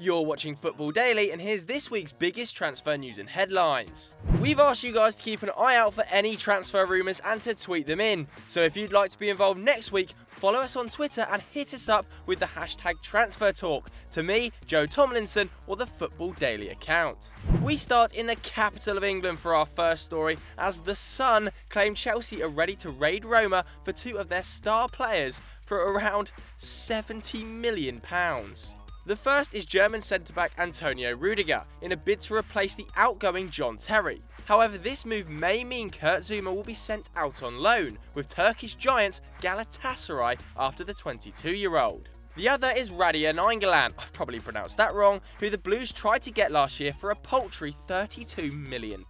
You're watching Football Daily, and here's this week's biggest transfer news and headlines. We've asked you guys to keep an eye out for any transfer rumours and to tweet them in. So if you'd like to be involved next week, follow us on Twitter and hit us up with the hashtag #TransferTalk to me, Joe Tomlinson, or the Football Daily account. We start in the capital of England for our first story, as The Sun claim Chelsea are ready to raid Roma for two of their star players for around £70 million. The first is German centre-back Antonio Rudiger, in a bid to replace the outgoing John Terry. However, this move may mean Kurt Zouma will be sent out on loan, with Turkish giants Galatasaray after the 22-year-old. The other is Radja Nainggolan, I've probably pronounced that wrong, who the Blues tried to get last year for a paltry £32 million.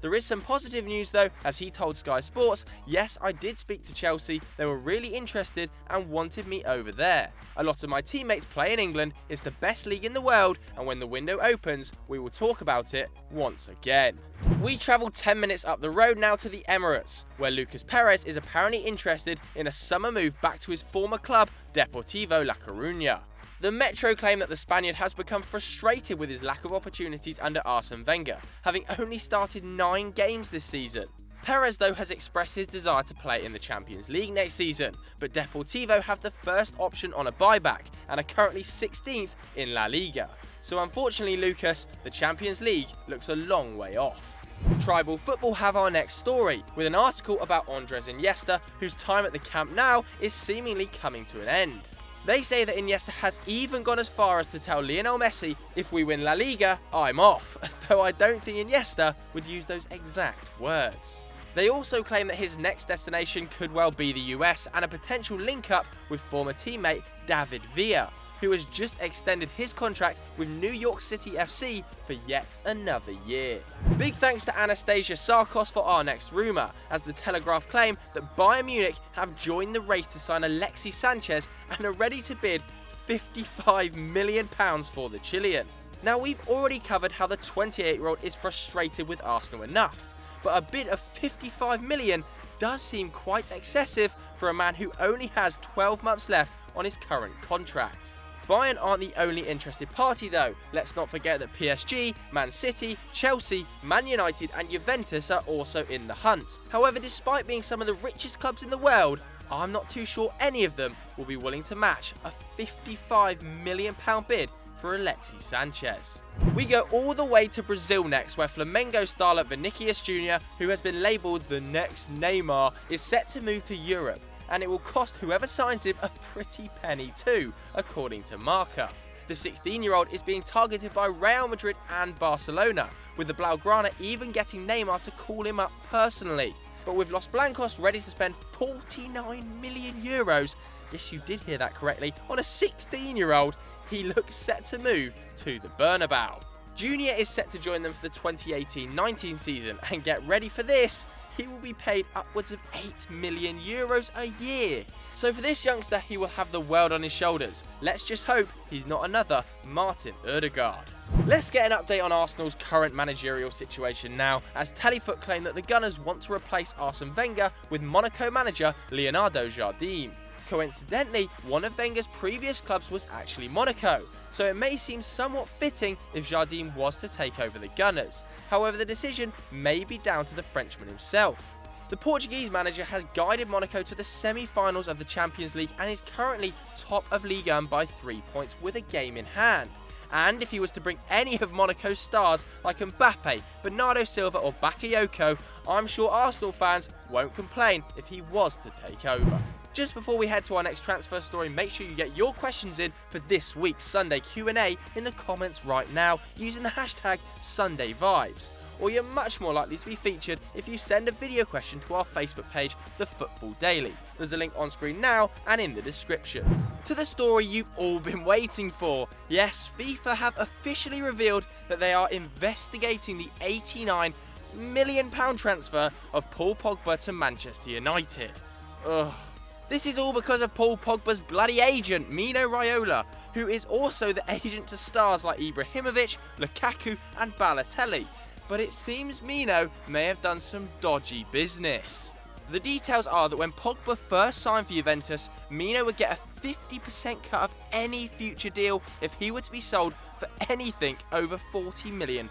There is some positive news though, as he told Sky Sports, "Yes, I did speak to Chelsea, they were really interested and wanted me over there. A lot of my teammates play in England, it's the best league in the world, and when the window opens, we will talk about it once again." We travel 10 minutes up the road now to the Emirates, where Perez is apparently interested in a summer move back to his former club, Deportivo La Coruña. The Metro claim that the Spaniard has become frustrated with his lack of opportunities under Arsene Wenger, having only started 9 games this season. Perez though has expressed his desire to play in the Champions League next season, but Deportivo have the first option on a buyback and are currently 16th in La Liga. So unfortunately, Lucas, the Champions League looks a long way off. Tribal Football have our next story, with an article about Andres Iniesta, whose time at the Camp Nou is seemingly coming to an end. They say that Iniesta has even gone as far as to tell Lionel Messi, "If we win La Liga, I'm off," though I don't think Iniesta would use those exact words. They also claim that his next destination could well be the US, and a potential link-up with former teammate David Villa, who has just extended his contract with New York City FC for yet another year. Big thanks to Anastasia Sarkos for our next rumour, as the Telegraph claim that Bayern Munich have joined the race to sign Alexis Sanchez and are ready to bid £55 million for the Chilean. Now, we've already covered how the 28-year-old is frustrated with Arsenal enough, but a bid of £55 million does seem quite excessive for a man who only has 12 months left on his current contract. Bayern aren't the only interested party though. Let's not forget that PSG, Man City, Chelsea, Man United and Juventus are also in the hunt. However, despite being some of the richest clubs in the world, I'm not too sure any of them will be willing to match a £55 million bid for Alexis Sanchez. We go all the way to Brazil next, where Flamengo starlet Vinicius Jr, who has been labelled the next Neymar, is set to move to Europe, and it will cost whoever signs him a pretty penny too, according to Marca. The 16-year-old is being targeted by Real Madrid and Barcelona, with the Blaugrana even getting Neymar to call him up personally. But with Los Blancos ready to spend €49 million, yes, you did hear that correctly, on a 16-year-old, he looks set to move to the Bernabeu. Junior is set to join them for the 2018-19 season, and get ready for this, he will be paid upwards of €8 million a year. So for this youngster, he will have the world on his shoulders. Let's just hope he's not another Martin Ødegaard. Let's get an update on Arsenal's current managerial situation now, as Telefoot claim that the Gunners want to replace Arsene Wenger with Monaco manager Leonardo Jardim. Coincidentally, one of Wenger's previous clubs was actually Monaco, so it may seem somewhat fitting if Jardim was to take over the Gunners. However, the decision may be down to the Frenchman himself. The Portuguese manager has guided Monaco to the semi-finals of the Champions League and is currently top of Ligue 1 by 3 points with a game in hand. And if he was to bring any of Monaco's stars like Mbappe, Bernardo Silva or Bakayoko, I'm sure Arsenal fans won't complain if he was to take over. Just before we head to our next transfer story, make sure you get your questions in for this week's Sunday Q&A in the comments right now using the hashtag SundayVibes. Or you're much more likely to be featured if you send a video question to our Facebook page, The Football Daily. There's a link on screen now and in the description. To the story you've all been waiting for. Yes, FIFA have officially revealed that they are investigating the £89 million transfer of Paul Pogba to Manchester United. Ugh. This is all because of Paul Pogba's bloody agent, Mino Raiola, who is also the agent to stars like Ibrahimovic, Lukaku and Balotelli. But it seems Mino may have done some dodgy business. The details are that when Pogba first signed for Juventus, Mino would get a 50% cut of any future deal if he were to be sold for anything over £40 million.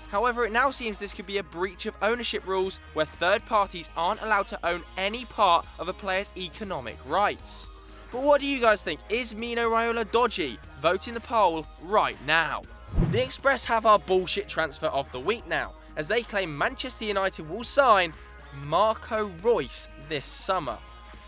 However, it now seems this could be a breach of ownership rules where third parties aren't allowed to own any part of a player's economic rights. But what do you guys think? Is Mino Raiola dodgy? Vote in the poll right now. The Express have our bullshit transfer of the week now, as they claim Manchester United will sign Marco Reus this summer.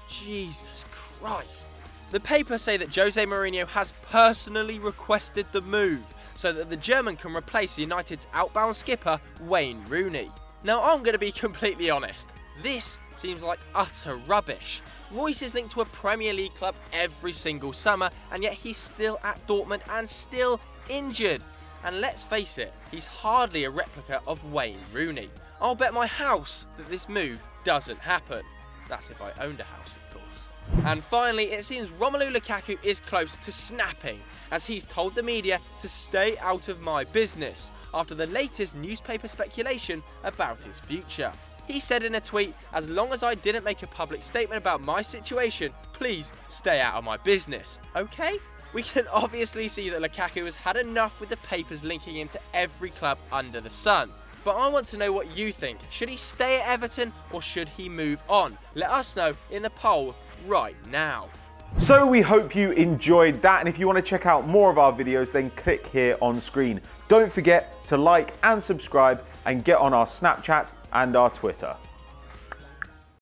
Jesus Christ. The papers say that Jose Mourinho has personally requested the move so that the German can replace United's outbound skipper Wayne Rooney. Now I'm going to be completely honest, this seems like utter rubbish. Reus is linked to a Premier League club every single summer, and yet he's still at Dortmund and still injured. And let's face it, he's hardly a replica of Wayne Rooney. I'll bet my house that this move doesn't happen. That's if I owned a house, of course. And finally, it seems Romelu Lukaku is close to snapping, as he's told the media to stay out of my business after the latest newspaper speculation about his future. He said in a tweet, "As long as I didn't make a public statement about my situation, please stay out of my business." Okay? We can obviously see that Lukaku has had enough with the papers linking him to every club under the sun. But I want to know what you think. Should he stay at Everton or should he move on? Let us know in the poll right now. So we hope you enjoyed that, and if you want to check out more of our videos, then click here on screen. Don't forget to like and subscribe and get on our Snapchat and our Twitter.